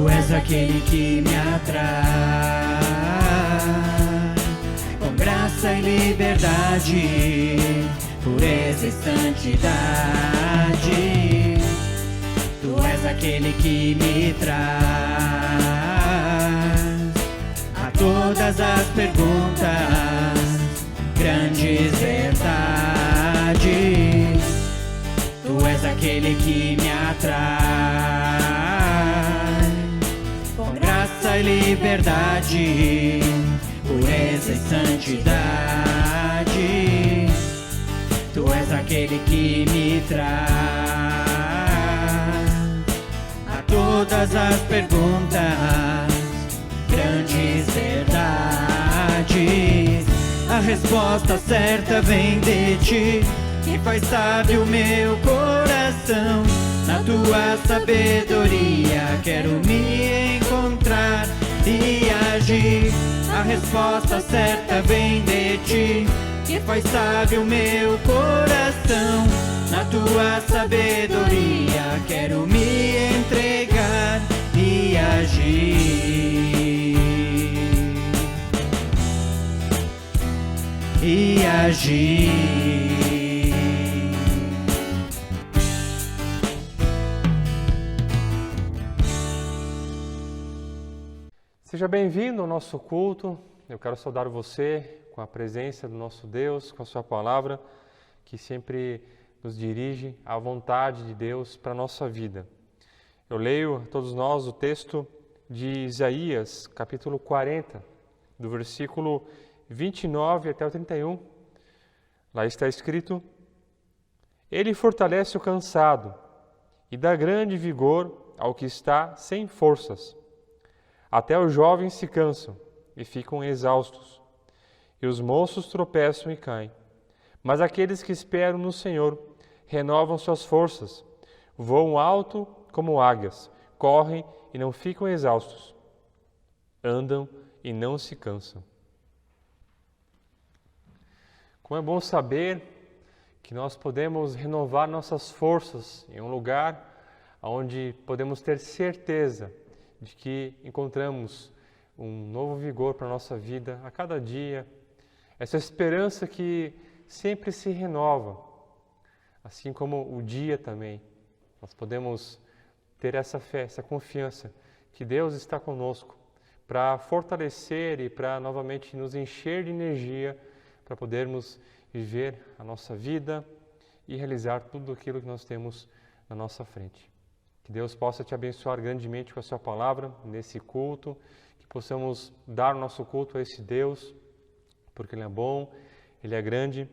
Tu és aquele que me atrai com graça e liberdade, pureza e santidade. Tu és aquele que me traz a todas as perguntas, grandes verdades. Tu és aquele que me atrai com graça e liberdade, pureza e santidade. Tu és aquele que me traz a todas as perguntas, grandes verdades. A resposta certa vem de ti, que faz sábio o meu coração. Na tua sabedoria quero me encontrar e agir. A resposta certa vem de ti, que faz sábio o meu coração. Na tua sabedoria quero me entregar e agir. E agir. Seja bem-vindo ao nosso culto. Eu quero saudar você com a presença do nosso Deus, com a sua palavra, que sempre nos dirige à vontade de Deus para a nossa vida. Eu leio a todos nós o texto de Isaías, capítulo 40, do versículo 29 até o 31. Lá está escrito: Ele fortalece o cansado e dá grande vigor ao que está sem forças. Até os jovens se cansam e ficam exaustos, e os moços tropeçam e caem. Mas aqueles que esperam no Senhor renovam suas forças, voam alto como águias, correm e não ficam exaustos, andam e não se cansam. Como é bom saber que nós podemos renovar nossas forças em um lugar onde podemos ter certeza de que encontramos um novo vigor para a nossa vida a cada dia, essa esperança que sempre se renova, assim como o dia também. Nós podemos ter essa fé, essa confiança que Deus está conosco para fortalecer e para novamente nos encher de energia para podermos viver a nossa vida e realizar tudo aquilo que nós temos na nossa frente. Que Deus possa te abençoar grandemente com a sua palavra nesse culto, que possamos dar o nosso culto a esse Deus, porque Ele é bom, Ele é grande,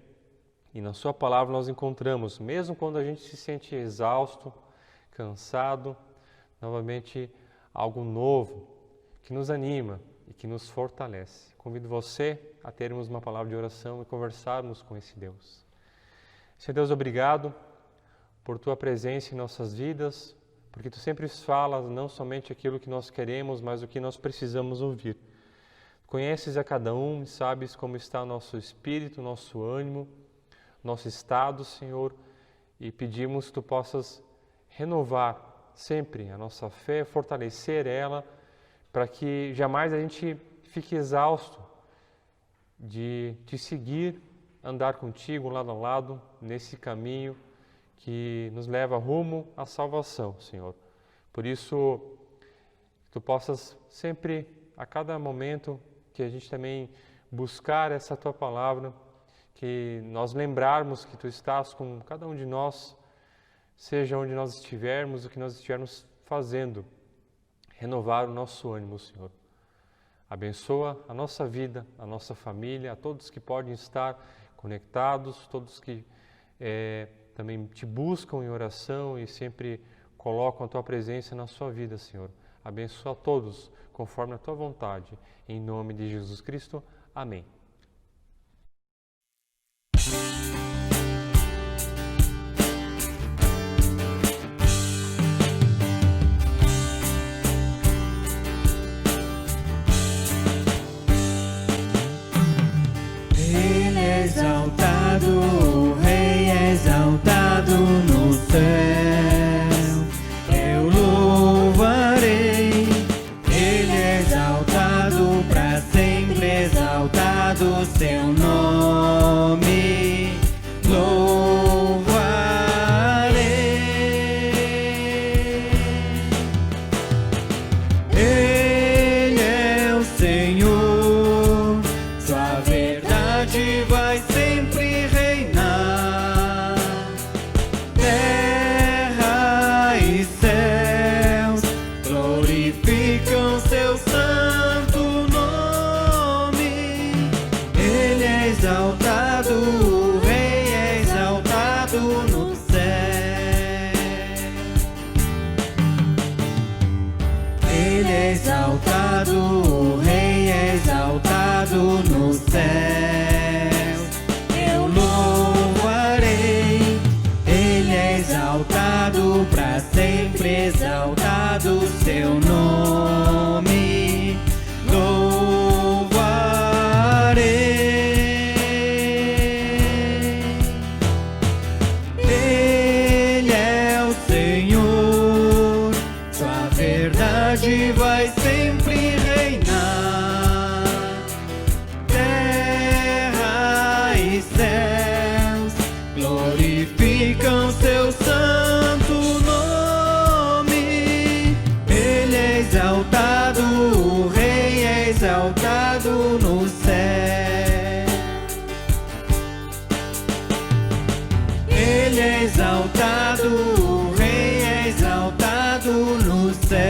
e na sua palavra nós encontramos, mesmo quando a gente se sente exausto, cansado, novamente algo novo, que nos anima e que nos fortalece. Convido você a termos uma palavra de oração e conversarmos com esse Deus. Senhor Deus, obrigado por Tua presença em nossas vidas, porque Tu sempre falas não somente aquilo que nós queremos, mas o que nós precisamos ouvir. Conheces a cada um e sabes como está o nosso espírito, nosso ânimo, nosso estado, Senhor, e pedimos que Tu possas renovar sempre a nossa fé, fortalecer ela, para que jamais a gente fique exausto de Te seguir, andar contigo lado a lado nesse caminho que nos leva rumo à salvação, Senhor. Por isso, que Tu possas sempre, a cada momento, que a gente também buscar essa Tua palavra, que nós lembrarmos que Tu estás com cada um de nós, seja onde nós estivermos, o que nós estivermos fazendo, renovar o nosso ânimo, Senhor. Abençoa a nossa vida, a nossa família, a todos que podem estar conectados, todos que também Te buscam em oração e sempre colocam a Tua presença na sua vida, Senhor. Abençoa a todos conforme a Tua vontade. Em nome de Jesus Cristo. Amém. Ele é exaltado, o Rei é exaltado no céu. Eu louvarei seu nome louvarei. Ele é o Senhor, sua verdade vai sempre reinar. Terra e céus glorificam seu santo nome. Ele é exaltado, o Rei é exaltado no céu. Ele é exaltado, o Rei é exaltado no céu. Eu louvarei. Ele é exaltado para sempre, exaltado seu nome louvarei. Ele é o Senhor, sua verdade vai sempre reinar. Terra e céus glorificam seu santo nome. Ele é exaltado, o Rei é exaltado no céu. Ele é exaltado, o Rei é exaltado no céu.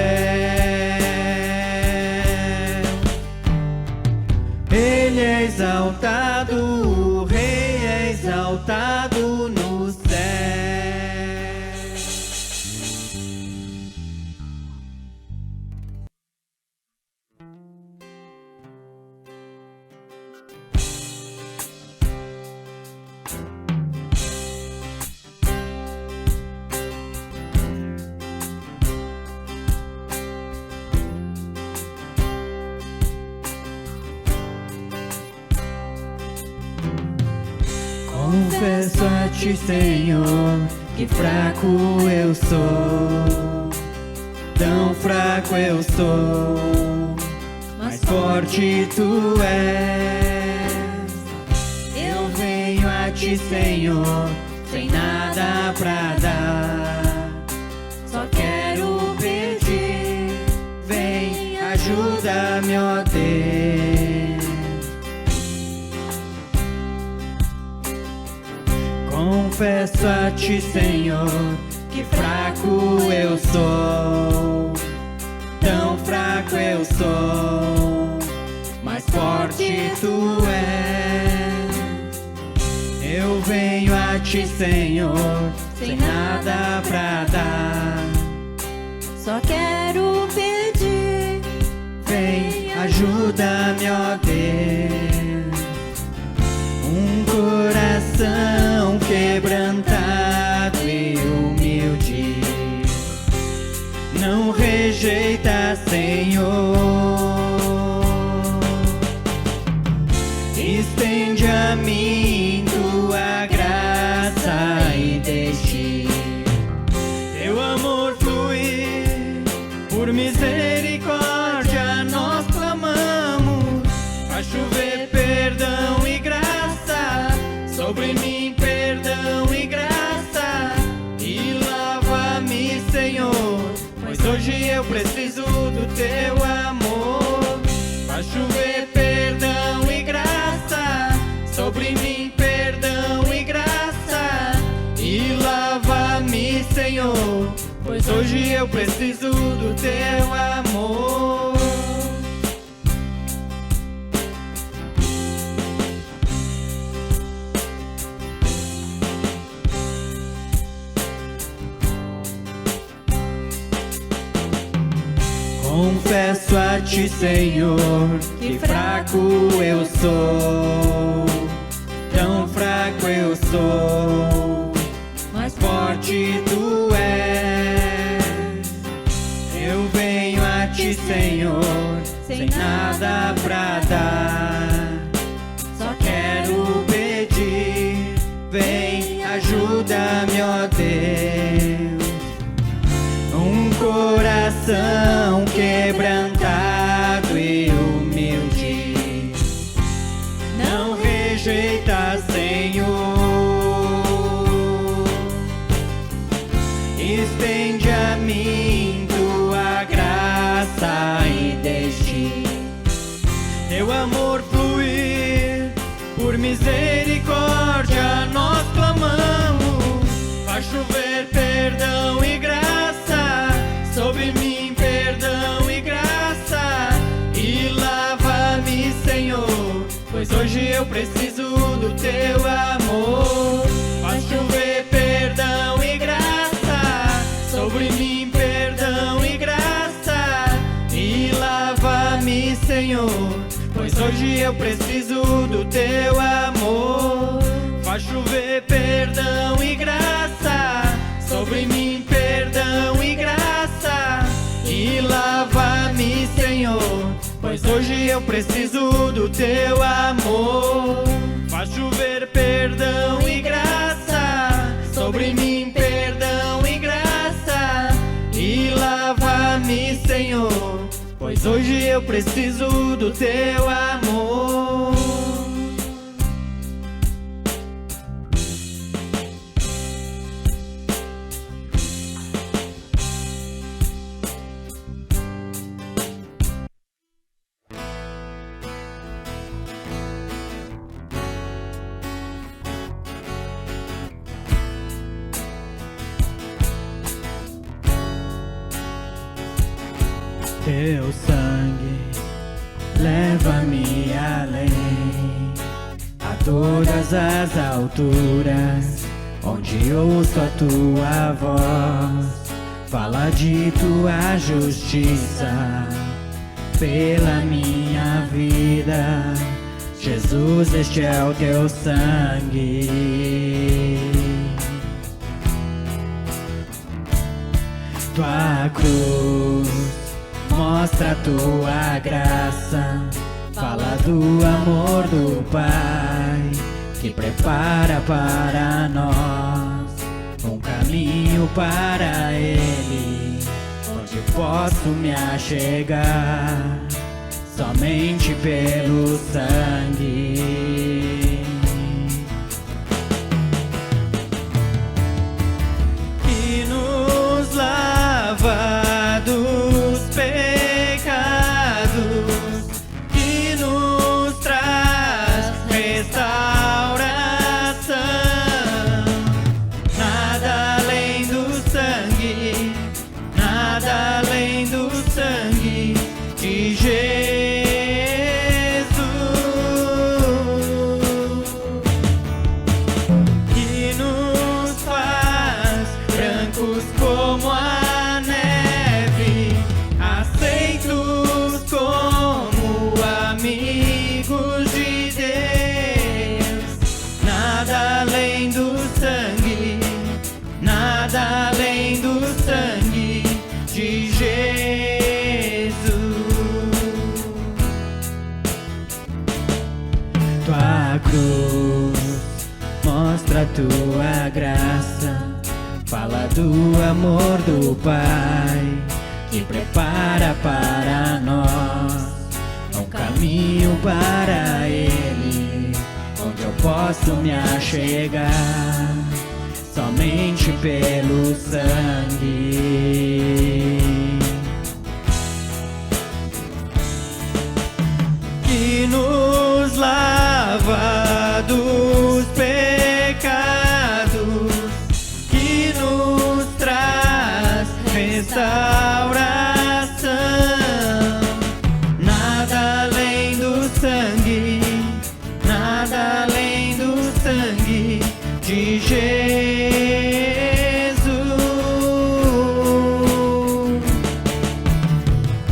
Ele é exaltado, o Rei é exaltado no céu. Confesso a ti, Senhor, que fraco eu sou. Tão fraco eu sou, mas forte tu és. Eu venho a ti, Senhor, sem nada pra dar. Só quero pedir, vem, ajuda-me, ó Deus. Confesso a ti, Senhor, que fraco eu sou. Tão fraco eu sou, mas forte tu és. Eu venho a ti, Senhor, sem nada pra dar. Só quero pedir, Vem, ajuda-me, ó Deus. Um coração quebrantado e humilde não rejeita, Senhor. Estende a mim tua graça e deixe teu amor fluir. Por misericórdia nós clamamos, faz chover perdão e graça sobre mim, perdão e graça, e lava-me, Senhor, pois hoje eu preciso do teu amor. Faz chover perdão e graça sobre mim, perdão e graça, e lava-me, Senhor, pois hoje eu preciso do teu amor. Confesso a ti, Senhor, que fraco eu sou. Tão fraco eu sou, mas forte tu és. Eu venho a ti, Senhor, sem nada pra dar. Só quero pedir, vem, ajuda-me, ó Deus. Um coração quebrantado e humilde não misericórdia nós clamamos. Faz chover perdão e graça sobre mim, perdão e graça. E lava-me, Senhor, pois hoje eu preciso do teu amor. Faz chover perdão e graça sobre mim, perdão e graça. E lava-me, Senhor, pois hoje eu preciso do teu amor. Faz chover perdão e graça sobre mim, perdão e graça. E lava-me, Senhor, pois hoje eu preciso do teu amor. Faz chover perdão e graça sobre mim, perdão e graça. E lava-me, Senhor, pois hoje eu preciso do teu amor. Teu sangue leva-me além, a todas as alturas, onde ouço a tua voz. Fala de tua justiça pela minha vida. Jesus, este é o teu sangue. Tua cruz mostra a tua graça, fala do amor do Pai, que prepara para nós um caminho para Ele, onde posso me achegar somente pelo sangue. Que nos lava dos pecados, que nos traz restauração. Nada além do sangue, nada além do sangue de Jesus. Que nos faz brancos como a neve, aceitos como amigos de Deus. Nada além do sangue, nada além do sangue de Jesus. Tua cruz mostra a tua graça, fala do amor do Pai, que prepara para nós um caminho para Ele, onde eu posso me achegar somente pelo sangue. Que nos lava dos pecados, que nos traz restauração. Nada além do sangue, nada além do sangue de Jesus.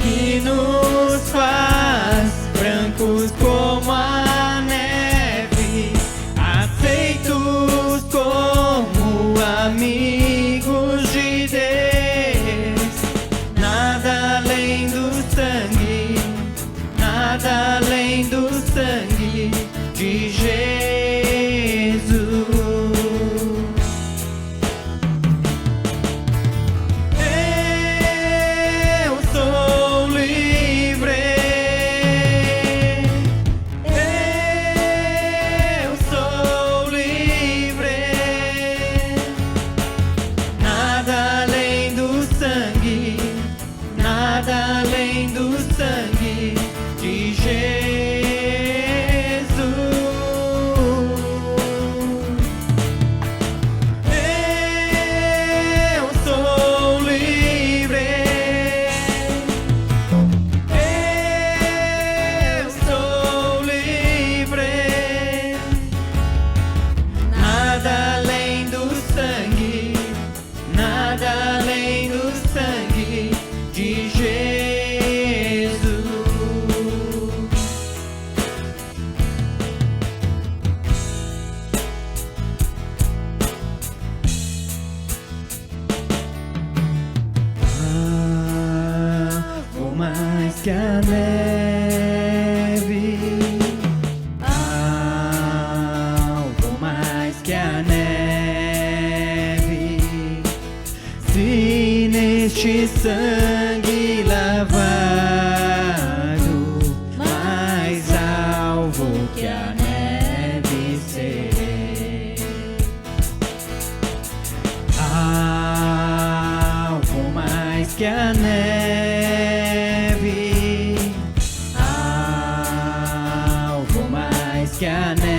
Que nos faz brancos como a neve, aceitos como amigos de Deus. Nada além do sangue, nada além do sangue de Jesus. Eu sou livre, eu sou livre. Nada além do sangue, nada além do sangue de Jesus. mais que a neve, algo mais que a neve. Se neste sangue lavado, mais alvo que a neve serei. Algo mais que a neve, algo mais que a neve.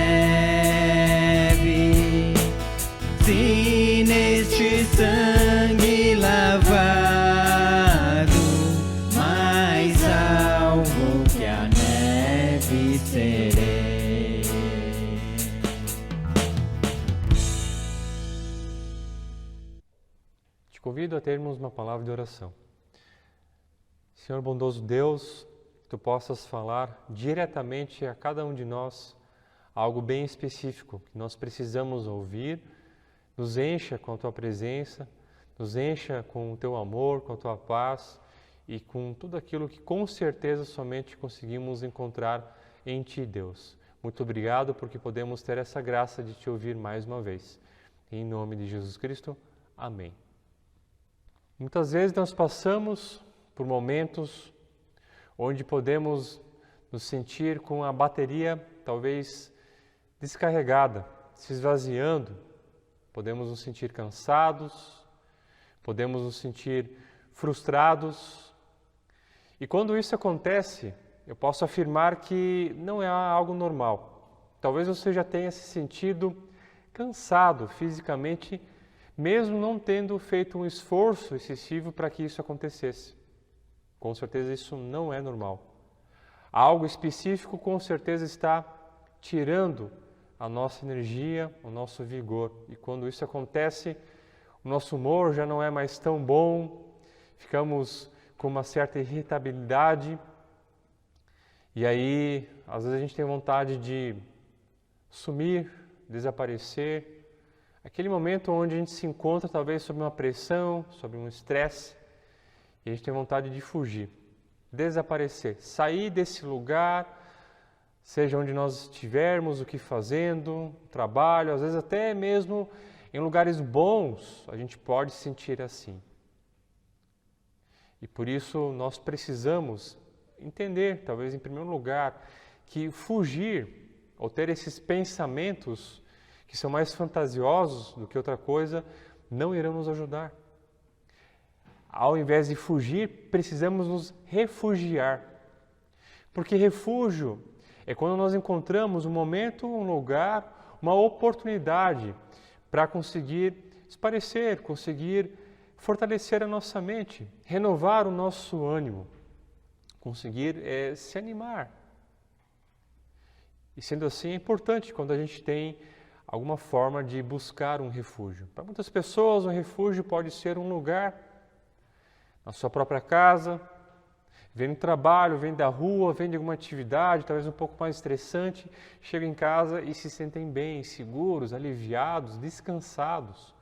Se neste sangue lavado, mais alvo que a neve serei. Te convido a termos uma palavra de oração. Senhor bondoso Deus, que Tu possas falar diretamente a cada um de nós algo bem específico que nós precisamos ouvir. Nos encha com a Tua presença, nos encha com o Teu amor, com a Tua paz e com tudo aquilo que com certeza somente conseguimos encontrar em Ti, Deus. Muito obrigado porque podemos ter essa graça de Te ouvir mais uma vez. Em nome de Jesus Cristo, amém. Muitas vezes nós passamos por momentos onde podemos nos sentir com a bateria talvez descarregada, se esvaziando. Podemos nos sentir cansados, podemos nos sentir frustrados. E quando isso acontece, eu posso afirmar que não é algo normal. Talvez você já tenha se sentido cansado fisicamente, mesmo não tendo feito um esforço excessivo para que isso acontecesse. Com certeza isso não é normal. Algo específico com certeza está tirando a nossa energia, o nosso vigor. E quando isso acontece, o nosso humor já não é mais tão bom, ficamos com uma certa irritabilidade. E aí, às vezes a gente tem vontade de sumir, desaparecer. Aquele momento onde a gente se encontra talvez sob uma pressão, sob um estresse, e a gente tem vontade de fugir, desaparecer, sair desse lugar, seja onde nós estivermos, o que fazendo, trabalho, às vezes até mesmo em lugares bons, a gente pode se sentir assim. E por isso nós precisamos entender, talvez em primeiro lugar, que fugir ou ter esses pensamentos que são mais fantasiosos do que outra coisa, não irão nos ajudar. Ao invés de fugir, precisamos nos refugiar. Porque refúgio é quando nós encontramos um momento, um lugar, uma oportunidade para conseguir esparecer, conseguir fortalecer a nossa mente, renovar o nosso ânimo, conseguir se animar. E sendo assim, é importante quando a gente tem alguma forma de buscar um refúgio. Para muitas pessoas, um refúgio pode ser um lugar na sua própria casa, vem do trabalho, vem da rua, vem de alguma atividade, talvez um pouco mais estressante, chegam em casa e se sentem bem, seguros, aliviados, descansados.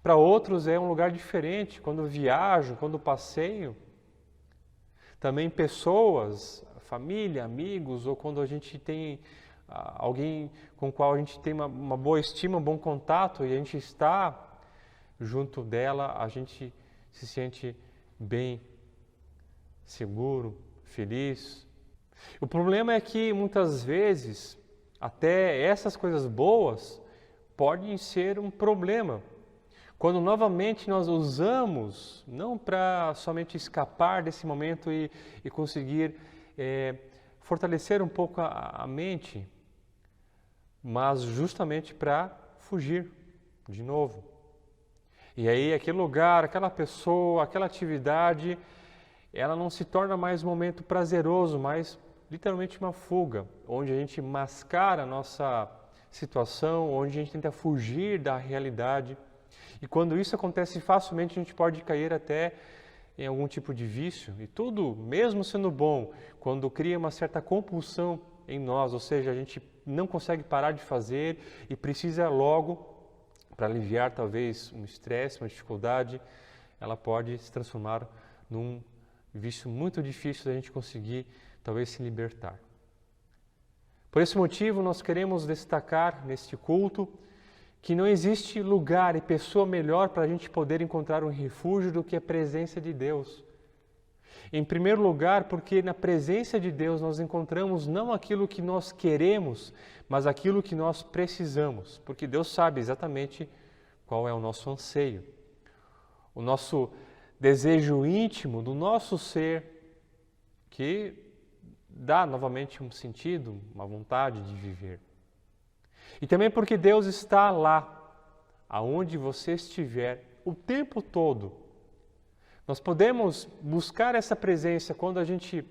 Para outros é um lugar diferente, quando viajam, quando passeiam. Também pessoas, família, amigos, ou quando a gente tem alguém com o qual a gente tem uma boa estima, um bom contato e a gente está junto dela, a gente se sente bem, seguro, feliz. O problema é que muitas vezes até essas coisas boas podem ser um problema. Quando novamente nós usamos, não para somente escapar desse momento e conseguir fortalecer um pouco a mente, mas justamente para fugir de novo. E aí aquele lugar, aquela pessoa, aquela atividade, ela não se torna mais um momento prazeroso, mas literalmente uma fuga, onde a gente mascara a nossa situação, onde a gente tenta fugir da realidade. E quando isso acontece facilmente, a gente pode cair até em algum tipo de vício. E tudo, mesmo sendo bom, quando cria uma certa compulsão em nós, ou seja, a gente não consegue parar de fazer e precisa logo, para aliviar talvez um estresse, uma dificuldade, ela pode se transformar num vício muito difícil da gente conseguir, talvez, se libertar. Por esse motivo, nós queremos destacar neste culto que não existe lugar e pessoa melhor para a gente poder encontrar um refúgio do que a presença de Deus. Em primeiro lugar, porque na presença de Deus nós encontramos não aquilo que nós queremos, mas aquilo que nós precisamos, porque Deus sabe exatamente qual é o nosso anseio, o nosso desejo íntimo do nosso ser, que dá novamente um sentido, uma vontade de viver. E também porque Deus está lá, aonde você estiver, o tempo todo. Nós podemos buscar essa presença quando a gente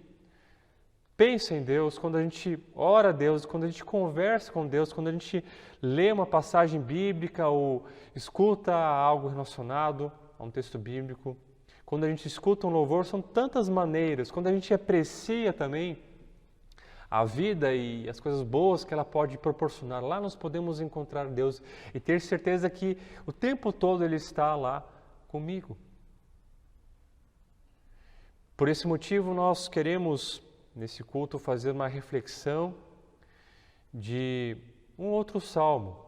pensa em Deus, quando a gente ora a Deus, quando a gente conversa com Deus, quando a gente lê uma passagem bíblica ou escuta algo relacionado a um texto bíblico, quando a gente escuta um louvor, são tantas maneiras, quando a gente aprecia também a vida e as coisas boas que ela pode proporcionar, lá nós podemos encontrar Deus e ter certeza que o tempo todo Ele está lá comigo. Por esse motivo, nós queremos, nesse culto, fazer uma reflexão de um outro salmo,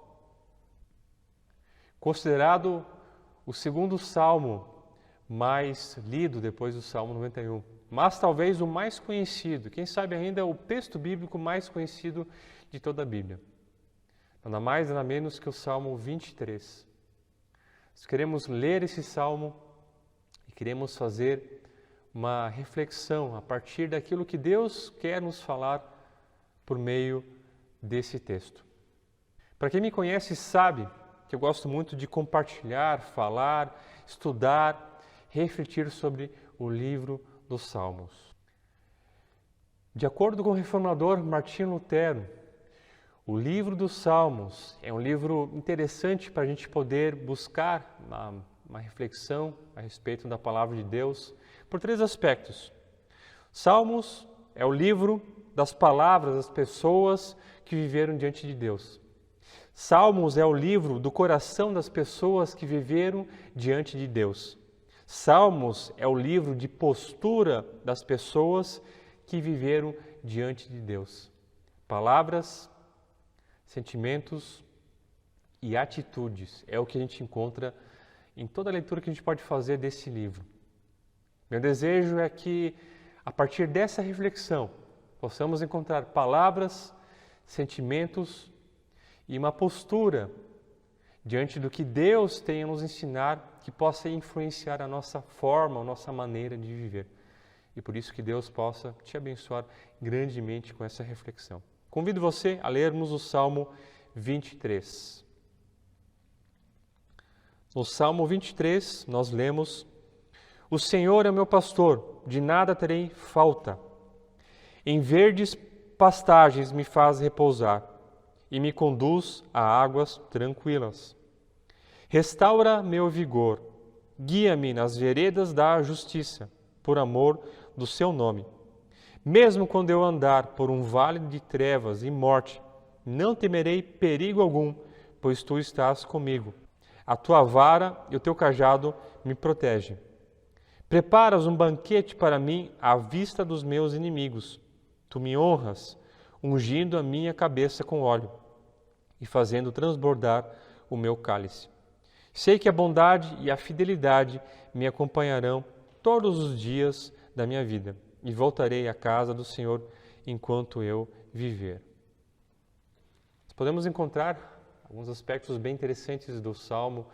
considerado o segundo salmo mais lido depois do Salmo 91, mas talvez o mais conhecido, quem sabe ainda o texto bíblico mais conhecido de toda a Bíblia. Nada mais, nada menos que o Salmo 23. Nós queremos ler esse salmo e queremos fazer uma reflexão a partir daquilo que Deus quer nos falar por meio desse texto. Para quem me conhece sabe que eu gosto muito de compartilhar, falar, estudar, refletir sobre o livro dos Salmos. De acordo com o reformador Martinho Lutero, o livro dos Salmos é um livro interessante para a gente poder buscar uma reflexão a respeito da palavra de Deus por três aspectos. Salmos é o livro das palavras das pessoas que viveram diante de Deus. Salmos é o livro do coração das pessoas que viveram diante de Deus. Salmos é o livro de postura das pessoas que viveram diante de Deus. Palavras, sentimentos e atitudes é o que a gente encontra em toda a leitura que a gente pode fazer desse livro. Meu desejo é que, a partir dessa reflexão, possamos encontrar palavras, sentimentos e uma postura diante do que Deus tem a nos ensinar, que possa influenciar a nossa forma, a nossa maneira de viver. E por isso que Deus possa te abençoar grandemente com essa reflexão. Convido você a lermos o Salmo 23. No Salmo 23, nós lemos: O Senhor é o meu pastor, de nada terei falta. Em verdes pastagens me faz repousar e me conduz a águas tranquilas. Restaura meu vigor, guia-me nas veredas da justiça, por amor do seu nome. Mesmo quando eu andar por um vale de trevas e morte, não temerei perigo algum, pois tu estás comigo. A tua vara e o teu cajado me protegem. Preparas um banquete para mim à vista dos meus inimigos. Tu me honras, ungindo a minha cabeça com óleo e fazendo transbordar o meu cálice. Sei que a bondade e a fidelidade me acompanharão todos os dias da minha vida e voltarei à casa do Senhor enquanto eu viver. Podemos encontrar alguns aspectos bem interessantes do Salmo.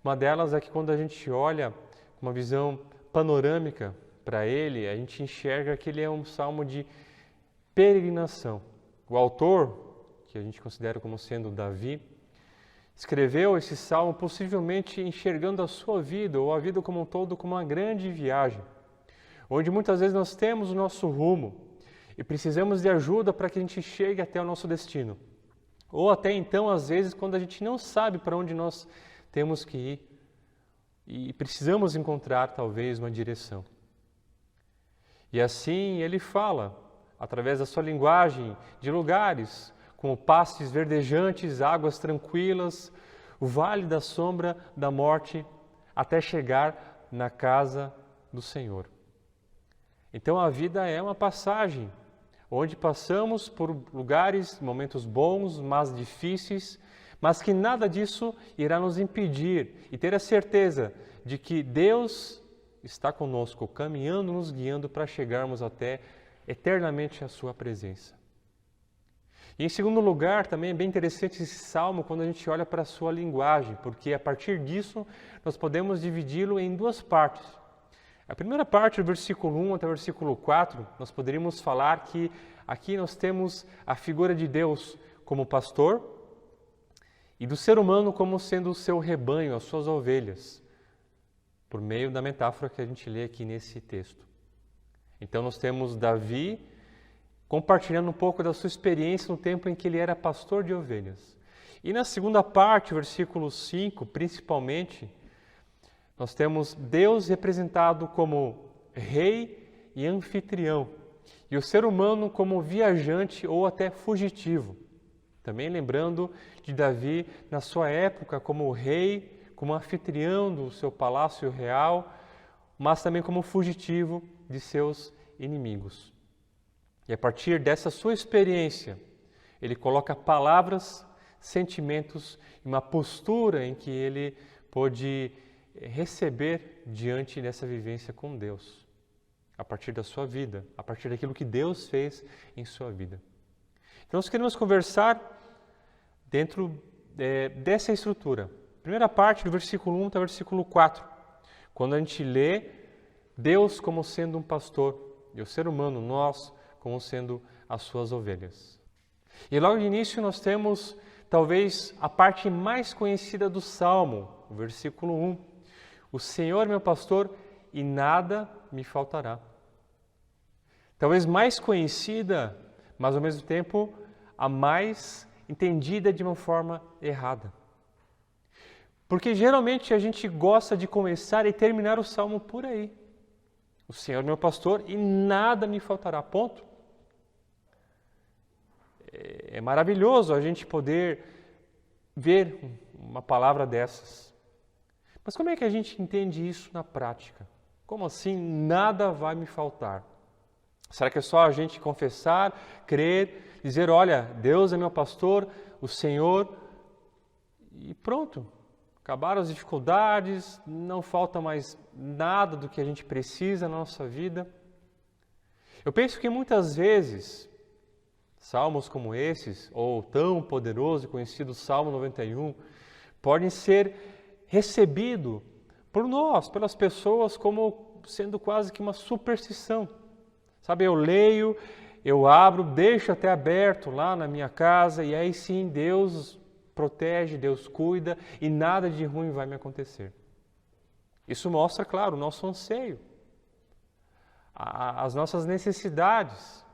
Uma delas é que quando a gente olha com uma visão panorâmica para ele, a gente enxerga que ele é um salmo de peregrinação. O autor, que a gente considera como sendo Davi, escreveu esse salmo possivelmente enxergando a sua vida ou a vida como um todo como uma grande viagem, onde muitas vezes nós temos o nosso rumo e precisamos de ajuda para que a gente chegue até o nosso destino. Ou até então, às vezes, quando a gente não sabe para onde nós temos que ir e precisamos encontrar, talvez, uma direção. E assim ele fala, através da sua linguagem, de lugares como pastos verdejantes, águas tranquilas, o vale da sombra da morte, até chegar na casa do Senhor. Então a vida é uma passagem, onde passamos por lugares, momentos bons, mas difíceis, mas que nada disso irá nos impedir e ter a certeza de que Deus está conosco, caminhando, nos guiando para chegarmos até eternamente à sua presença. E em segundo lugar, também é bem interessante esse salmo quando a gente olha para a sua linguagem, porque a partir disso nós podemos dividi-lo em duas partes. A primeira parte, do versículo 1 até o versículo 4, nós poderíamos falar que aqui nós temos a figura de Deus como pastor e do ser humano como sendo o seu rebanho, as suas ovelhas, por meio da metáfora que a gente lê aqui nesse texto. Então nós temos Davi compartilhando um pouco da sua experiência no tempo em que ele era pastor de ovelhas. E na segunda parte, versículo 5, principalmente, nós temos Deus representado como rei e anfitrião, e o ser humano como viajante ou até fugitivo. Também lembrando de Davi na sua época como rei, como anfitrião do seu palácio real, mas também como fugitivo de seus inimigos. E a partir dessa sua experiência, ele coloca palavras, sentimentos e uma postura em que ele pôde receber diante dessa vivência com Deus, a partir da sua vida, a partir daquilo que Deus fez em sua vida. Então nós queremos conversar dentro dessa estrutura. Primeira parte, do versículo 1 até o versículo 4, quando a gente lê Deus como sendo um pastor e o ser humano, nós, como sendo as suas ovelhas. E logo de início nós temos talvez a parte mais conhecida do Salmo, o versículo 1. O Senhor é meu pastor e nada me faltará. Talvez mais conhecida, mas ao mesmo tempo a mais entendida de uma forma errada. Porque geralmente a gente gosta de começar e terminar o Salmo por aí. O Senhor é meu pastor e nada me faltará. Ponto. É maravilhoso a gente poder ver uma palavra dessas. Mas como é que a gente entende isso na prática? Como assim nada vai me faltar? Será que é só a gente confessar, crer, dizer, olha, Deus é meu pastor, o Senhor, e pronto. Acabaram as dificuldades, não falta mais nada do que a gente precisa na nossa vida. Eu penso que muitas vezes, salmos como esses, ou tão poderoso e conhecido Salmo 91, podem ser recebidos por nós, pelas pessoas, como sendo quase que uma superstição. Sabe, eu leio, eu abro, deixo até aberto lá na minha casa, e aí sim Deus protege, Deus cuida e nada de ruim vai me acontecer. Isso mostra, claro, o nosso anseio, as nossas necessidades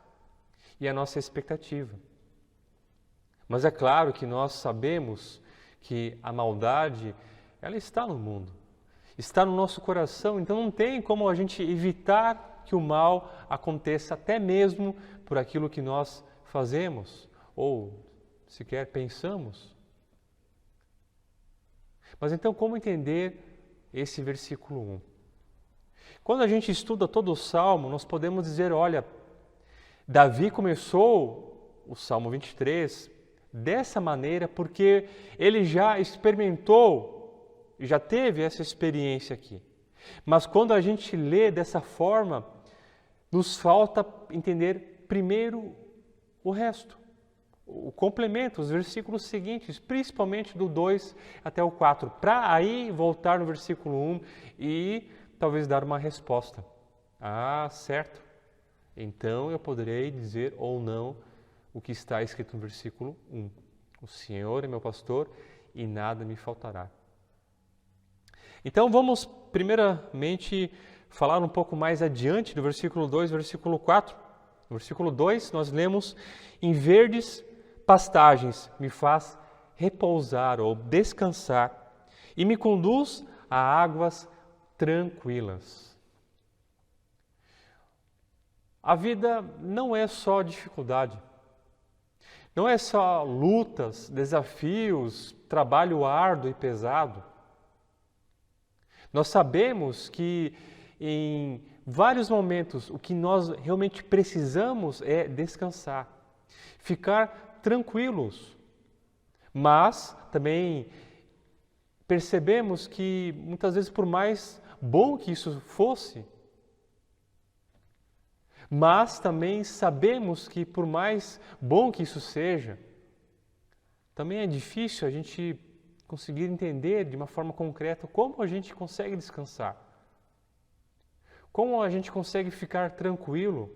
e a nossa expectativa. Mas é claro que nós sabemos que a maldade, ela está no mundo, está no nosso coração, então não tem como a gente evitar que o mal aconteça, até mesmo por aquilo que nós fazemos ou sequer pensamos. Mas então, como entender esse versículo 1? Quando a gente estuda todo o Salmo, nós podemos dizer, olha, Davi começou o Salmo 23 dessa maneira porque ele já experimentou, já teve essa experiência aqui. Mas quando a gente lê dessa forma, nos falta entender primeiro o resto. O complemento, os versículos seguintes, principalmente do 2 até o 4, para aí voltar no versículo 1 e talvez dar uma resposta. Ah, certo. Então eu poderei dizer ou não o que está escrito no versículo 1. O Senhor é meu pastor e nada me faltará. Então vamos primeiramente falar um pouco mais adiante do versículo 2 e versículo 4. No versículo 2 nós lemos, em verdes pastagens me faz repousar ou descansar e me conduz a águas tranquilas. A vida não é só dificuldade, não é só lutas, desafios, trabalho árduo e pesado. Nós sabemos que em vários momentos o que nós realmente precisamos é descansar, ficar tranquilos. Mas também percebemos que muitas vezes, por mais bom que isso fosse, mas também sabemos que por mais bom que isso seja, também é difícil a gente conseguir entender de uma forma concreta como a gente consegue descansar. Como a gente consegue ficar tranquilo.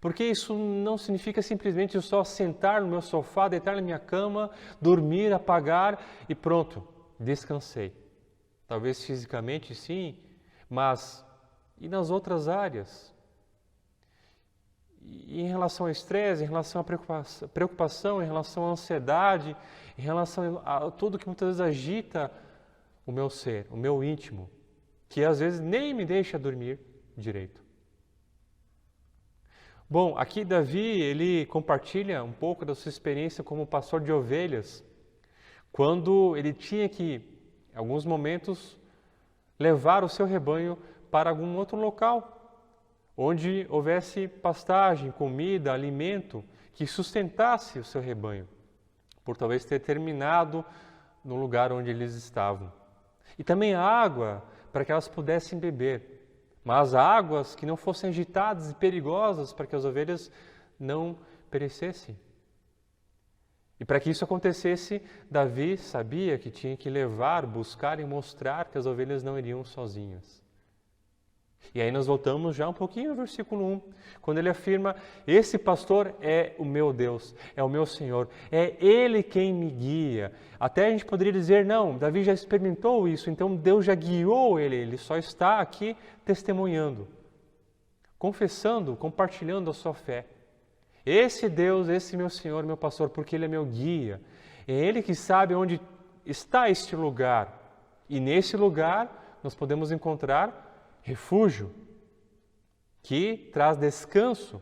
Porque isso não significa simplesmente eu só sentar no meu sofá, deitar na minha cama, dormir, apagar e pronto, descansei. Talvez fisicamente sim, mas e nas outras áreas? E em relação ao estresse, em relação à preocupação, em relação à ansiedade, em relação a tudo que muitas vezes agita o meu ser, o meu íntimo, que às vezes nem me deixa dormir direito. Bom, aqui Davi, ele compartilha um pouco da sua experiência como pastor de ovelhas, quando ele tinha que, em alguns momentos, levar o seu rebanho para algum outro local, onde houvesse pastagem, comida, alimento, que sustentasse o seu rebanho, por talvez ter terminado no lugar onde eles estavam. E também água, para que elas pudessem beber, mas águas que não fossem agitadas e perigosas para que as ovelhas não perecessem. E para que isso acontecesse, Davi sabia que tinha que levar, buscar e mostrar que as ovelhas não iriam sozinhas. E aí nós voltamos já um pouquinho no versículo 1, quando ele afirma: esse pastor é o meu Deus, é o meu Senhor, é Ele quem me guia. Até a gente poderia dizer, não, Davi já experimentou isso, então Deus já guiou ele só está aqui testemunhando, confessando, compartilhando a sua fé. Esse Deus, esse meu Senhor, meu pastor, porque Ele é meu guia, é Ele que sabe onde está este lugar, e nesse lugar nós podemos encontrar refúgio, que traz descanso,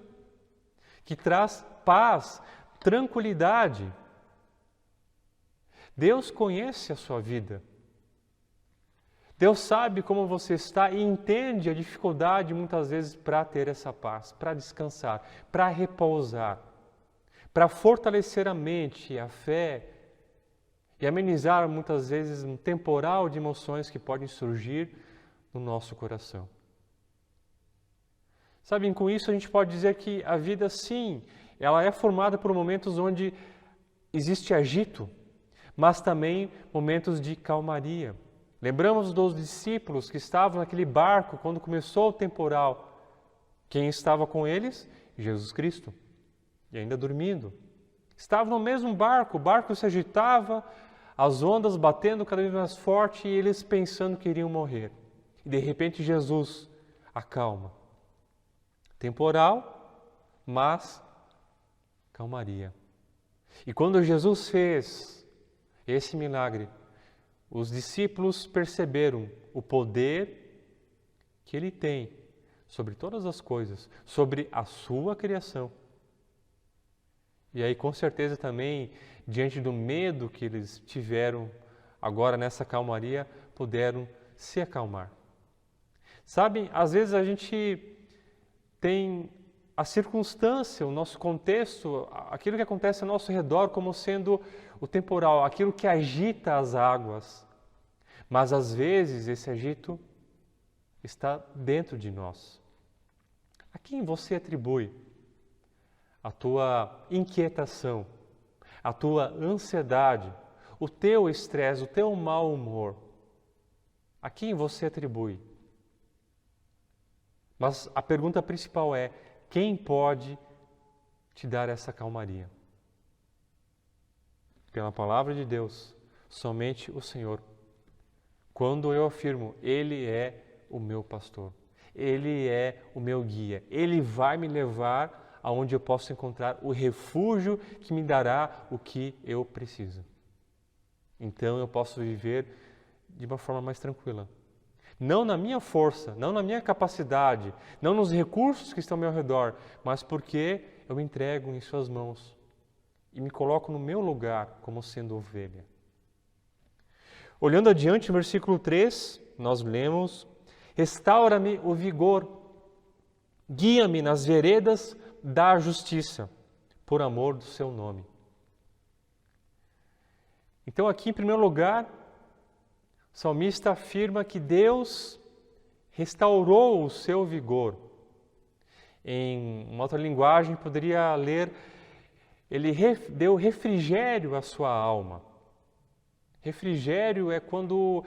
que traz paz, tranquilidade. Deus conhece a sua vida. Deus sabe como você está e entende a dificuldade muitas vezes para ter essa paz, para descansar, para repousar, para fortalecer a mente, a fé e amenizar muitas vezes um temporal de emoções que podem surgir no nosso coração. Sabem, com isso a gente pode dizer que a vida, sim, ela é formada por momentos onde existe agito, mas também momentos de calmaria. Lembramos dos discípulos que estavam naquele barco quando começou o temporal. Quem estava com eles? Jesus Cristo. E ainda dormindo. Estavam no mesmo barco, o barco se agitava, as ondas batendo cada vez mais forte e eles pensando que iriam morrer. E de repente Jesus acalma. Temporal, mas calmaria. E quando Jesus fez esse milagre, os discípulos perceberam o poder que Ele tem sobre todas as coisas, sobre a sua criação. E aí, com certeza também, diante do medo que eles tiveram, agora nessa calmaria, puderam se acalmar. Sabem, às vezes a gente tem a circunstância, o nosso contexto, aquilo que acontece ao nosso redor como sendo o temporal, aquilo que agita as águas. Mas às vezes esse agito está dentro de nós. A quem você atribui a tua inquietação, a tua ansiedade, o teu estresse, o teu mau humor? A quem você atribui? Mas a pergunta principal é: quem pode te dar essa calmaria? Pela palavra de Deus, somente o Senhor. Quando eu afirmo, Ele é o meu pastor, Ele é o meu guia, Ele vai me levar aonde eu posso encontrar o refúgio que me dará o que eu preciso. Então eu posso viver de uma forma mais tranquila. Não na minha força, não na minha capacidade, não nos recursos que estão ao meu redor, mas porque eu me entrego em suas mãos e me coloco no meu lugar como sendo ovelha. Olhando adiante, no versículo 3, nós lemos: Restaura-me o vigor. Guia-me nas veredas da justiça, por amor do seu nome. Então aqui, em primeiro lugar, o salmista afirma que Deus restaurou o seu vigor. Em uma outra linguagem, poderia ler, ele deu refrigério à sua alma. Refrigério é quando,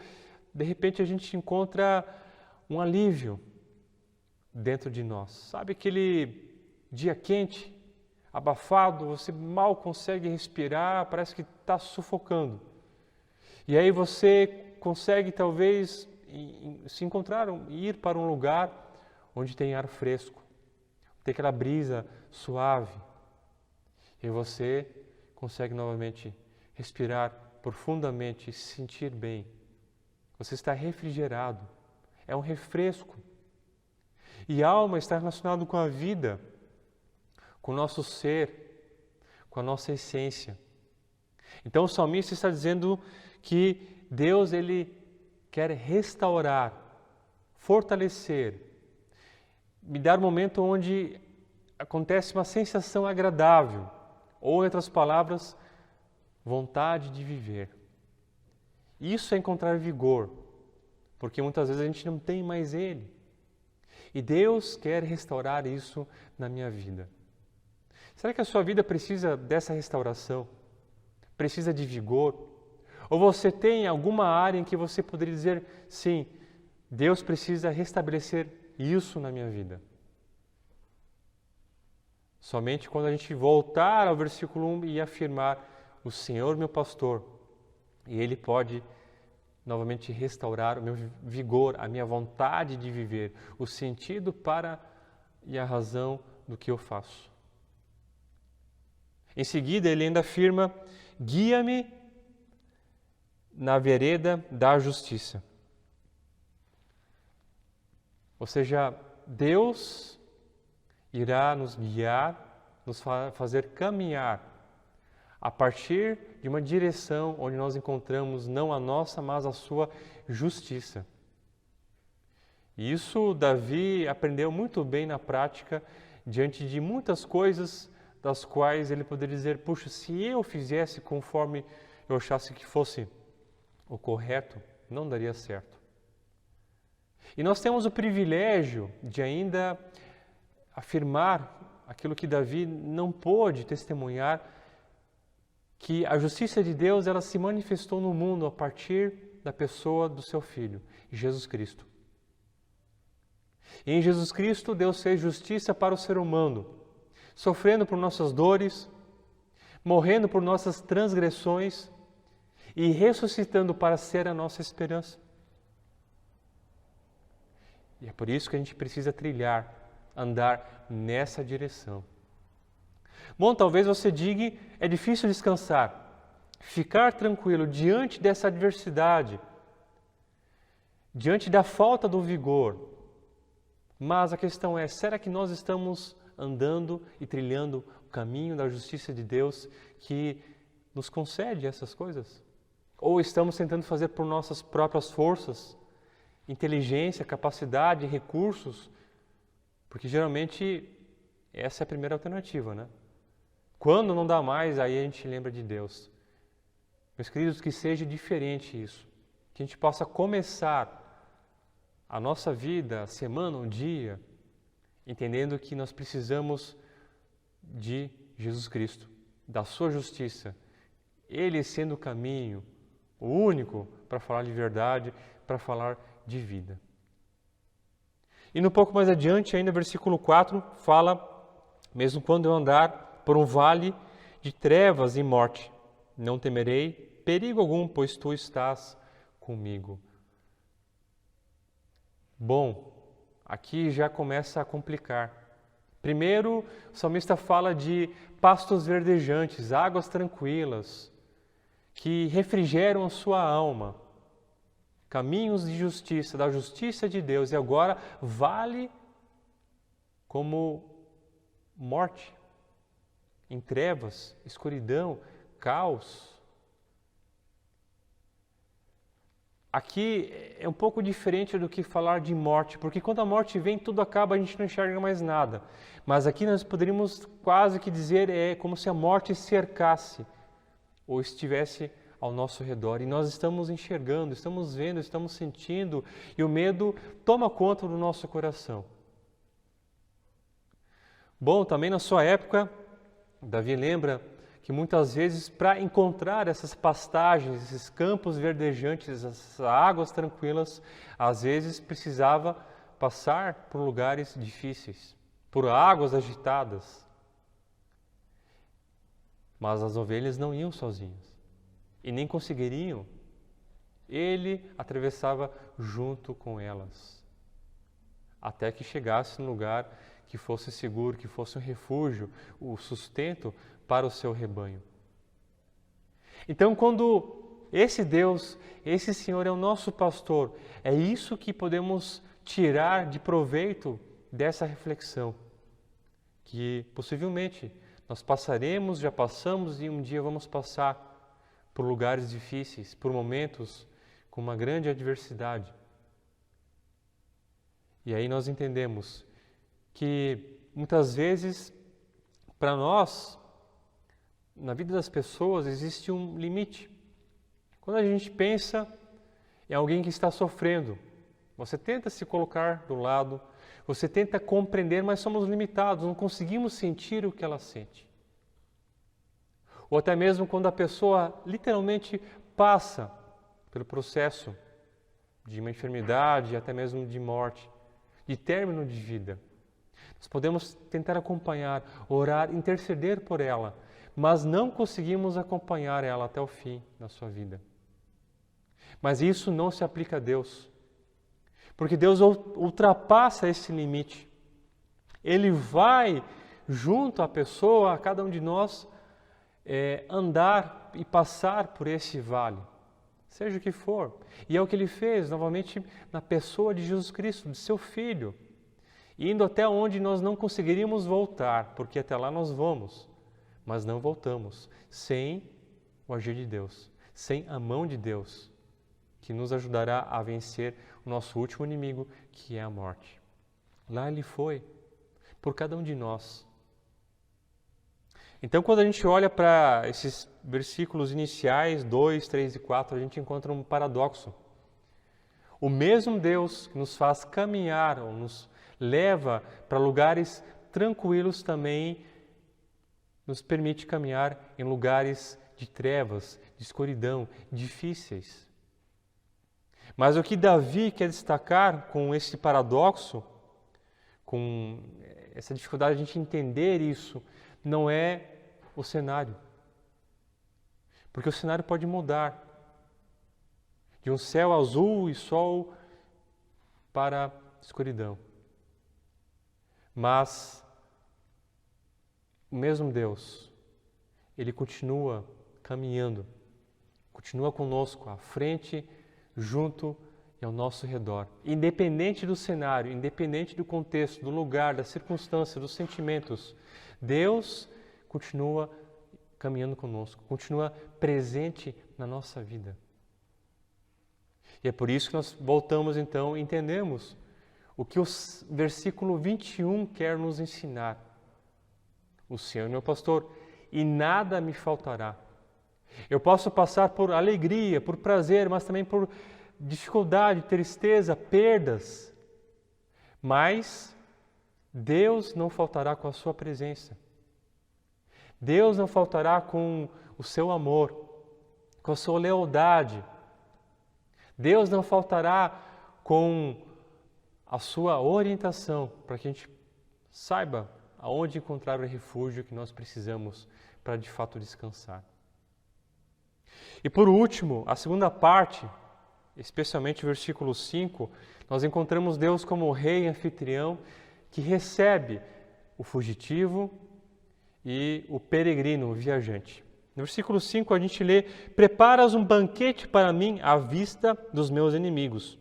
de repente, a gente encontra um alívio dentro de nós. Sabe aquele dia quente, abafado, você mal consegue respirar, parece que está sufocando. E aí você consegue talvez se encontrar, ir para um lugar onde tem ar fresco, tem aquela brisa suave. E você consegue novamente respirar profundamente e se sentir bem. Você está refrigerado. É um refresco. E a alma está relacionada com a vida, com o nosso ser, com a nossa essência. Então o salmista está dizendo que Deus ele quer restaurar, fortalecer, me dar um momento onde acontece uma sensação agradável, ou em outras palavras, vontade de viver. Isso é encontrar vigor, porque muitas vezes a gente não tem mais ele. E Deus quer restaurar isso na minha vida. Será que a sua vida precisa dessa restauração? Precisa de vigor? Ou você tem alguma área em que você poderia dizer, sim, Deus precisa restabelecer isso na minha vida? Somente quando a gente voltar ao versículo 1 e afirmar, o Senhor meu pastor, e Ele pode novamente restaurar o meu vigor, a minha vontade de viver, o sentido para e a razão do que eu faço. Em seguida, ele ainda afirma, guia-me na vereda da justiça. Ou seja, Deus irá nos guiar, nos fazer caminhar a partir de uma direção onde nós encontramos não a nossa, mas a sua justiça. E isso Davi aprendeu muito bem na prática, diante de muitas coisas das quais ele poderia dizer, puxa, se eu fizesse conforme eu achasse que fosse o correto, não daria certo. E nós temos o privilégio de ainda afirmar aquilo que Davi não pôde testemunhar, que a justiça de Deus ela se manifestou no mundo a partir da pessoa do seu Filho, Jesus Cristo. E em Jesus Cristo, Deus fez justiça para o ser humano, sofrendo por nossas dores, morrendo por nossas transgressões e ressuscitando para ser a nossa esperança. E é por isso que a gente precisa trilhar, andar nessa direção. Bom, talvez você diga, é difícil descansar, ficar tranquilo diante dessa adversidade, diante da falta do vigor. Mas a questão é, será que nós estamos andando e trilhando o caminho da justiça de Deus que nos concede essas coisas? Ou estamos tentando fazer por nossas próprias forças, inteligência, capacidade, recursos? Porque geralmente essa é a primeira alternativa, né? Quando não dá mais, aí a gente lembra de Deus. Meus queridos, que seja diferente isso. Que a gente possa começar a nossa vida, a semana, um dia, entendendo que nós precisamos de Jesus Cristo, da sua justiça. Ele sendo o caminho, o único para falar de verdade, para falar de vida. E um pouco mais adiante, ainda versículo 4, fala, mesmo quando eu andar por um vale de trevas e morte, não temerei perigo algum, pois tu estás comigo. Bom, aqui já começa a complicar. Primeiro, o salmista fala de pastos verdejantes, águas tranquilas, que refrigeram a sua alma, caminhos de justiça, da justiça de Deus, e agora vale como morte, em trevas, escuridão, caos. aqui é um pouco diferente do que falar de morte, porque quando a morte vem, tudo acaba, a gente não enxerga mais nada. Mas aqui nós poderíamos quase que dizer, é como se a morte cercasse ou estivesse ao nosso redor. E nós estamos enxergando, estamos vendo, estamos sentindo, e o medo toma conta do nosso coração. Bom, também na sua época, Davi lembra que muitas vezes para encontrar essas pastagens, esses campos verdejantes, essas águas tranquilas, às vezes precisava passar por lugares difíceis, por águas agitadas. Mas as ovelhas não iam sozinhas e nem conseguiriam. Ele atravessava junto com elas, até que chegasse no lugar que fosse seguro, que fosse um refúgio, o sustento para o seu rebanho. Então, quando esse Deus, esse Senhor é o nosso pastor, é isso que podemos tirar de proveito dessa reflexão, que possivelmente nós passaremos, já passamos e um dia vamos passar por lugares difíceis, por momentos com uma grande adversidade. E aí nós entendemos que muitas vezes, para nós, na vida das pessoas, existe um limite. Quando a gente pensa em alguém que está sofrendo, você tenta se colocar do lado, você tenta compreender, mas somos limitados, não conseguimos sentir o que ela sente. Ou até mesmo quando a pessoa literalmente passa pelo processo de uma enfermidade, até mesmo de morte, de término de vida. Nós podemos tentar acompanhar, orar, interceder por ela, mas não conseguimos acompanhar ela até o fim da sua vida. Mas isso não se aplica a Deus, porque Deus ultrapassa esse limite. Ele vai junto à pessoa, a cada um de nós, andar e passar por esse vale, seja o que for. E é o que Ele fez, novamente, na pessoa de Jesus Cristo, de seu Filho, indo até onde nós não conseguiríamos voltar, porque até lá nós vamos, mas não voltamos, sem o agir de Deus, sem a mão de Deus, que nos ajudará a vencer o nosso último inimigo, que é a morte. Lá Ele foi, por cada um de nós. Então, quando a gente olha para esses versículos iniciais, 2, 3 e 4, a gente encontra um paradoxo. O mesmo Deus que nos faz caminhar, ou nos leva para lugares tranquilos, também nos permite caminhar em lugares de trevas, de escuridão, difíceis. Mas o que Davi quer destacar com esse paradoxo, com essa dificuldade de a gente entender isso, não é o cenário. Porque o cenário pode mudar. De um céu azul e sol para escuridão. Mas o mesmo Deus, Ele continua caminhando, continua conosco, à frente, junto e ao nosso redor. Independente do cenário, independente do contexto, do lugar, da circunstância, dos sentimentos, Deus continua caminhando conosco, continua presente na nossa vida. E é por isso que nós voltamos então e entendemos o que o versículo 21 quer nos ensinar. O Senhor é meu pastor e nada me faltará. Eu posso passar por alegria, por prazer, mas também por dificuldade, tristeza, perdas. Mas Deus não faltará com a sua presença. Deus não faltará com o seu amor, com a sua lealdade. Deus não faltará com a sua orientação para que a gente saiba aonde encontrar o refúgio que nós precisamos para de fato descansar. E por último, a segunda parte, especialmente o versículo 5, nós encontramos Deus como o rei anfitrião que recebe o fugitivo e o peregrino, o viajante. No versículo 5 a gente lê: preparas um banquete para mim à vista dos meus inimigos.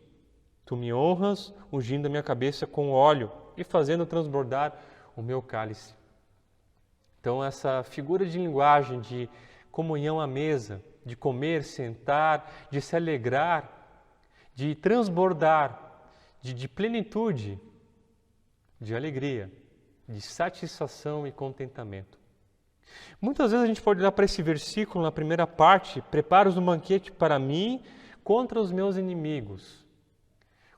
Tu me honras, ungindo a minha cabeça com óleo e fazendo transbordar o meu cálice. Então essa figura de linguagem de comunhão à mesa, de comer, sentar, de se alegrar, de transbordar de plenitude, de alegria, de satisfação e contentamento. Muitas vezes a gente pode olhar para esse versículo na primeira parte, preparas um banquete para mim contra os meus inimigos,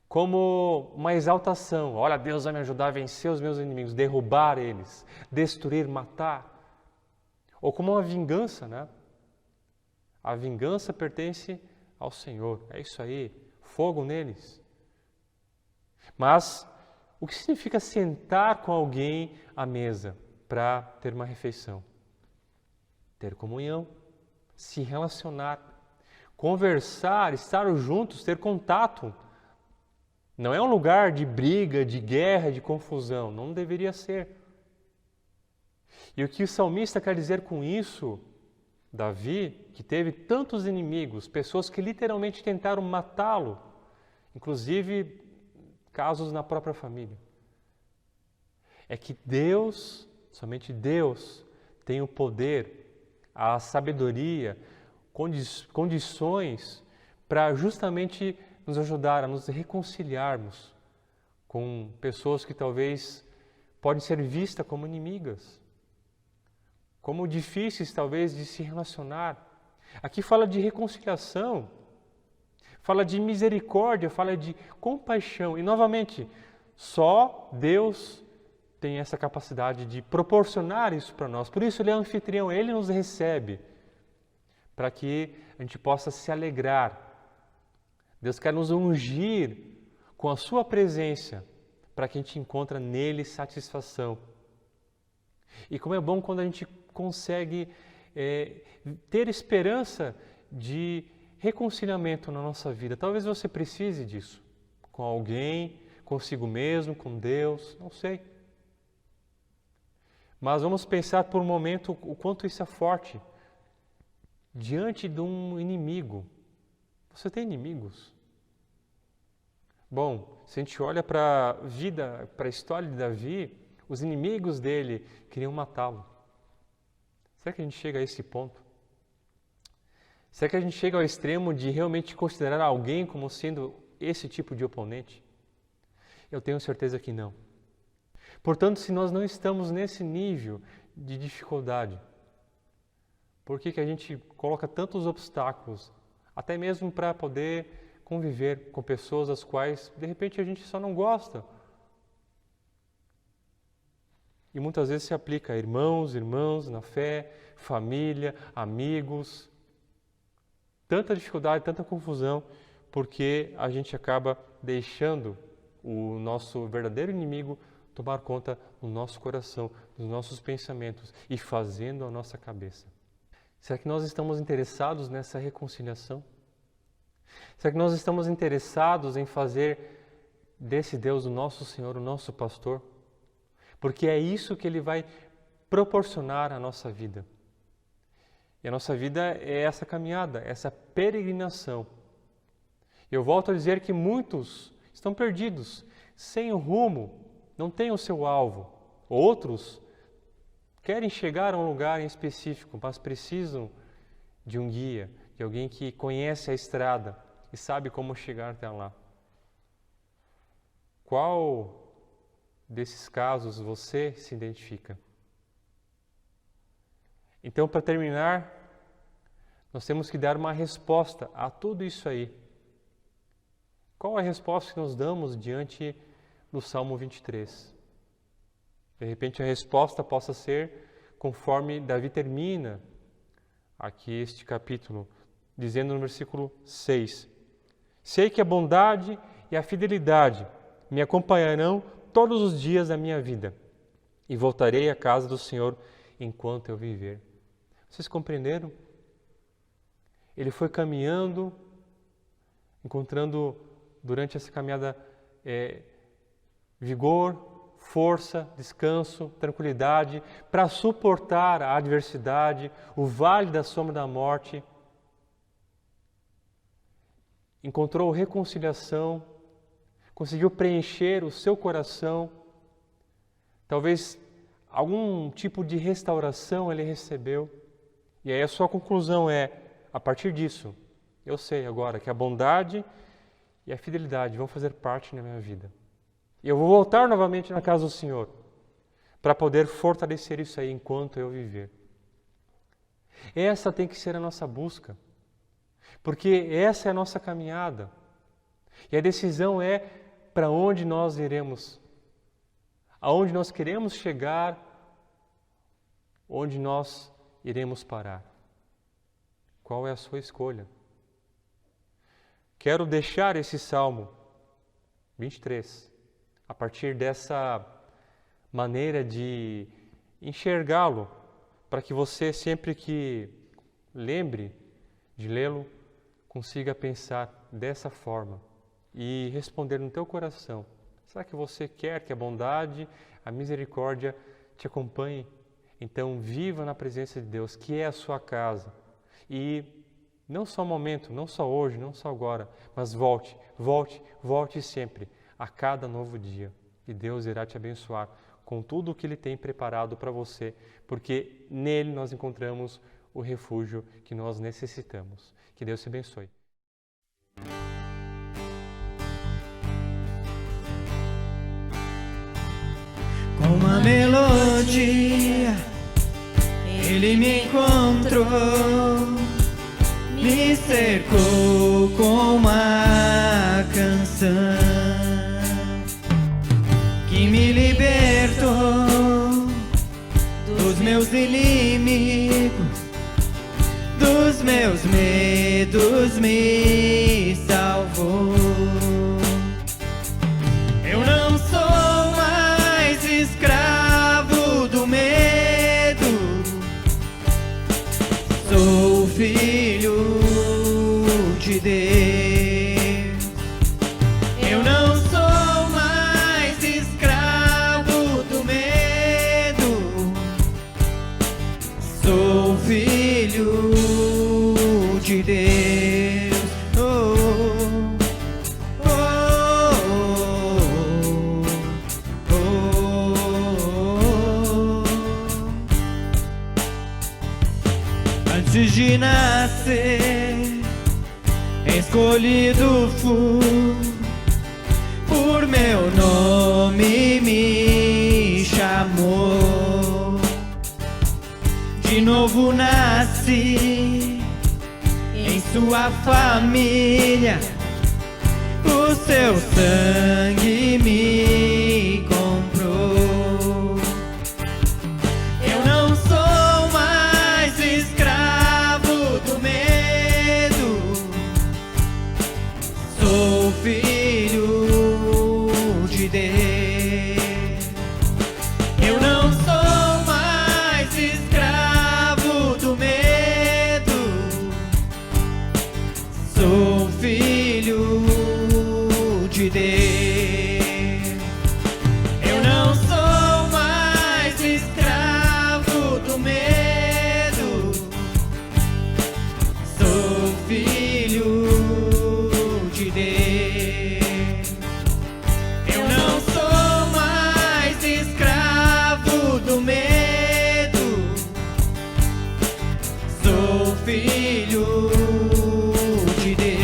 como uma exaltação. Olha, Deus vai me ajudar a vencer os meus inimigos, derrubar eles, destruir, matar. Ou como uma vingança, né? A vingança pertence ao Senhor. É isso aí, fogo neles. Mas o que significa sentar com alguém à mesa para ter uma refeição? Ter comunhão, se relacionar, conversar, estar juntos, ter contato. Não é um lugar de briga, de guerra, de confusão. Não deveria ser. E o que o salmista quer dizer com isso, Davi, que teve tantos inimigos, pessoas que literalmente tentaram matá-lo, inclusive casos na própria família, é que Deus, somente Deus, tem o poder, a sabedoria, condições para justamente nos ajudar a nos reconciliarmos com pessoas que talvez podem ser vistas como inimigas, como difíceis talvez de se relacionar. Aqui fala de reconciliação, fala de misericórdia, fala de compaixão. E novamente, só Deus tem essa capacidade de proporcionar isso para nós. Por isso Ele é anfitrião, Ele nos recebe, para que a gente possa se alegrar. Deus quer nos ungir com a sua presença, para que a gente encontre nele satisfação. E como é bom quando a gente consegue ter esperança de reconciliamento na nossa vida. Talvez você precise disso, com alguém, consigo mesmo, com Deus, não sei. Mas vamos pensar por um momento o quanto isso é forte. Diante de um inimigo. Você tem inimigos? Bom, se a gente olha para a vida, para a história de Davi, os inimigos dele queriam matá-lo. Será que a gente chega a esse ponto? Será que a gente chega ao extremo de realmente considerar alguém como sendo esse tipo de oponente? Eu tenho certeza que não. Portanto, se nós não estamos nesse nível de dificuldade, por que a gente coloca tantos obstáculos, até mesmo para poder conviver com pessoas as quais, de repente, a gente só não gosta? E muitas vezes se aplica a irmãos na fé, família, amigos. Tanta dificuldade, tanta confusão, porque a gente acaba deixando o nosso verdadeiro inimigo tomar conta do nosso coração, dos nossos pensamentos e fazendo a nossa cabeça. Será que nós estamos interessados nessa reconciliação? Será que nós estamos interessados em fazer desse Deus o nosso Senhor, o nosso pastor? Porque é isso que Ele vai proporcionar à nossa vida. E a nossa vida é essa caminhada, essa peregrinação. Eu volto a dizer que muitos estão perdidos, sem rumo, não têm o seu alvo. Outros querem chegar a um lugar em específico, mas precisam de um guia, de alguém que conhece a estrada e sabe como chegar até lá. Qual desses casos você se identifica? Então, para terminar, nós temos que dar uma resposta a tudo isso aí. Qual é a resposta que nós damos diante do Salmo 23? De repente a resposta possa ser conforme Davi termina aqui este capítulo, dizendo no versículo 6: Sei que a bondade e a fidelidade me acompanharão todos os dias da minha vida e voltarei à casa do Senhor enquanto eu viver. Vocês compreenderam? Ele foi caminhando, encontrando durante essa caminhada vigor, força, descanso, tranquilidade, para suportar a adversidade, o vale da sombra da morte. Encontrou reconciliação, conseguiu preencher o seu coração, talvez algum tipo de restauração ele recebeu. E aí a sua conclusão é, a partir disso, eu sei agora que a bondade e a fidelidade vão fazer parte da minha vida. E eu vou voltar novamente na casa do Senhor para poder fortalecer isso aí enquanto eu viver. Essa tem que ser a nossa busca, porque essa é a nossa caminhada. E a decisão é para onde nós iremos, aonde nós queremos chegar, onde nós iremos parar. Qual é a sua escolha? Quero deixar esse Salmo 23, a partir dessa maneira de enxergá-lo, para que você, sempre que lembre de lê-lo, consiga pensar dessa forma e responder no teu coração. Será que você quer que a bondade, a misericórdia te acompanhe? Então viva na presença de Deus, que é a sua casa. E não só um momento, não só hoje, não só agora, mas volte, volte, volte sempre, a cada novo dia. E Deus irá te abençoar com tudo o que Ele tem preparado para você, porque nele nós encontramos o refúgio que nós necessitamos. Que Deus te abençoe. Com uma melodia, Ele me encontrou, me cercou com uma canção que me libertou dos meus inimigos, dos meus medos, me salvou. Eu não sou mais escravo do medo, sou filho de Deus. Eu não sou mais escravo do medo, sou filho de Deus. Antes de nascer, escolhido fui, por meu nome me chamou. De novo nasci em sua família, o seu sangue me comprou. Eu não sou mais escravo do medo, sou filho de Deus. Eu não sou mais escravo do medo, sou filho de Deus. Eu não sou mais escravo do medo, sou filho de Deus. Eu não sou mais escravo do medo, sou filho de Deus.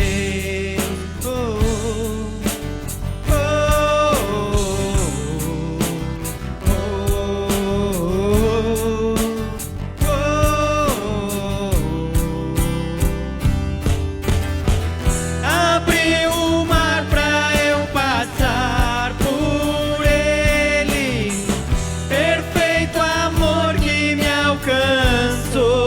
Abri o mar pra eu passar por ele, perfeito amor que me alcançou.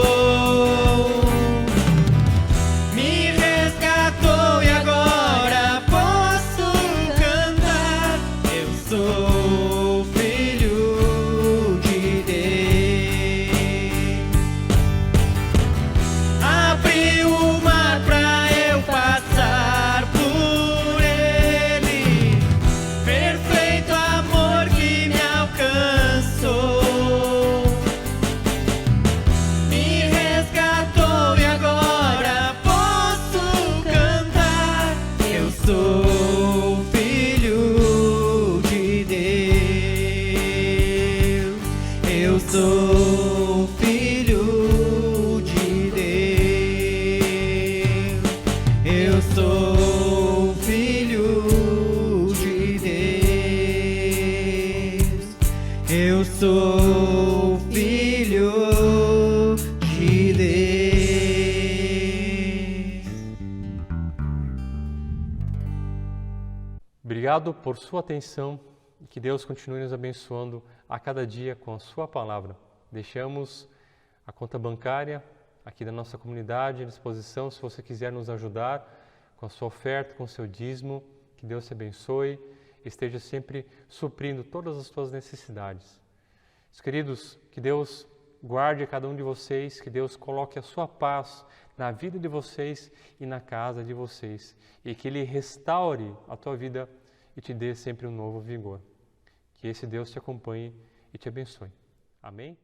Obrigado por sua atenção e que Deus continue nos abençoando a cada dia com a sua palavra. Deixamos a conta bancária aqui da nossa comunidade à disposição, se você quiser nos ajudar com a sua oferta, com o seu dízimo. Que Deus te abençoe e esteja sempre suprindo todas as suas necessidades. Meus queridos, que Deus guarde a cada um de vocês, que Deus coloque a sua paz na vida de vocês e na casa de vocês, e que Ele restaure a tua vida e te dê sempre um novo vigor. Que esse Deus te acompanhe e te abençoe. Amém?